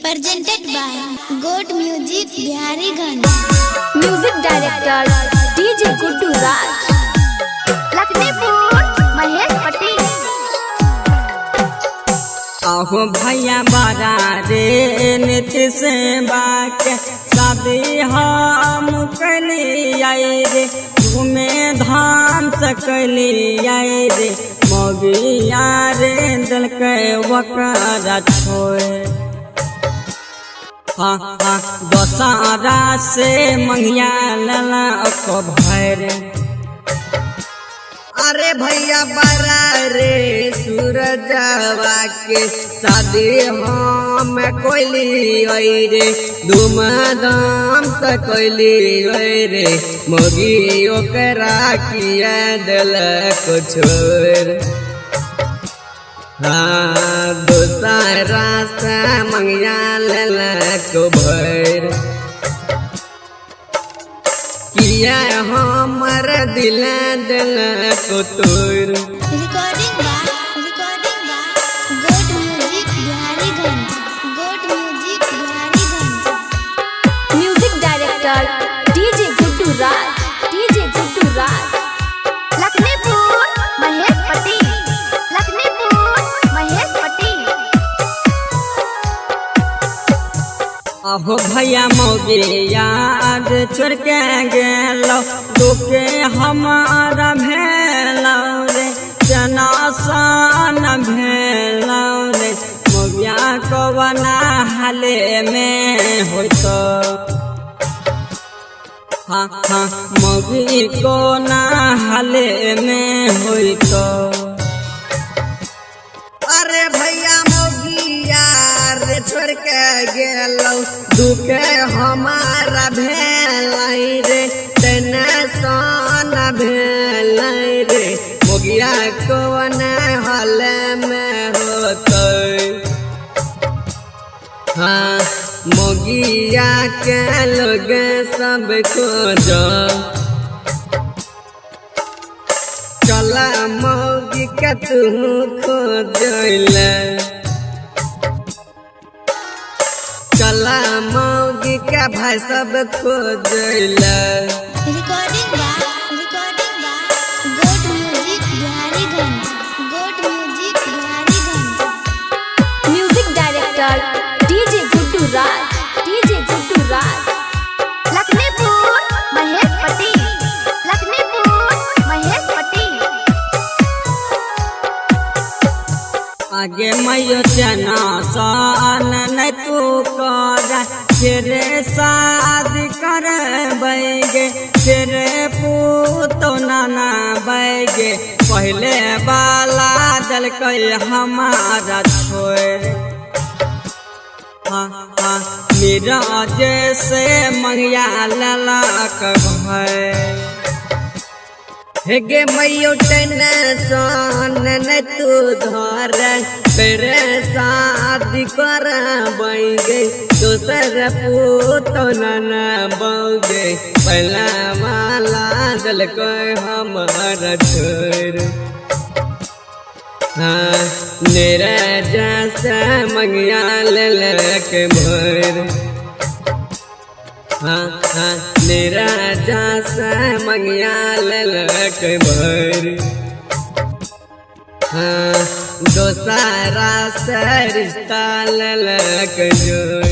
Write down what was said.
presented by Goat Music Bihariganj. Music director DJ Guddu Raj, Lakhanpur Mahesh Patel. आहो भैया बारा रे नीतीश बाके शादी हम कली आई रे, घूमे धाम से कली आई रे, मोगिया रे दिल के वकरा छोए। हाँ हाँ दशहरा से मंगिया लला को भर। अरे भैया बारा रे सूरजवा के शादी हम कोइली आई रे, धूमधाम से कोइली आई रे, मोगी ओकरा किया दिल को छोड़। हाँ दूसरा से मंगिया लला को भर, किया हमर दिल को तोड़। Recording by Goat Music Bihariganj. Goat Music Bihariganj. Music director DJ Guddu Raj, DJ Guddu Raj, Lakhanpur Mahesh Patel, Lakhanpur Mahesh Patel. अहो भैया मोगी याद छोड़ के गेलो, दुखे हमारा भेलो रे, जना सन भेलो रे, मोगिया को बना हाले में हो तो। हाँ हाँ मोगी को ना हाले में हो तो। अरे भैया मोगी यार छोड़ के गेलो, दुखे हमारा भेलाई रे, टेंशन भेलाई रे, मोगिया कौन हाल में होते। हाँ मोगिया के लोग सब खोज, चला मोगी के तू खोजला, चला मोगी के भाई सब खोजला। Recording by Goat Music Bihariganj. Goat Music Bihariganj. Music director DJ Guddu Raj, DJ Guddu Raj, Lakhanpur Mahesh Patel, Lakhanpur Mahesh Patel. आगे मैयो जना सन न तू कर, फिर शादी कर बैगे, फिर पूतो नाना बैगे, पहले बाला दल के हमारा छोड़। हाँ हाँ मेरा जैसे मंगिया लला घर, हेगे मैयो टेंशन न तू धर, तेरे शादी कर बैगे, दूसर पूतो न बौगे, पहला वाला दिल को हमारा छोड़। हाँ मेरा जैसा मंगिया ललक भर। हाँ हाँ मेरा जैसा मंगिया ललक भर। हाँ दूसरा से रिश्ता ललक जोड़।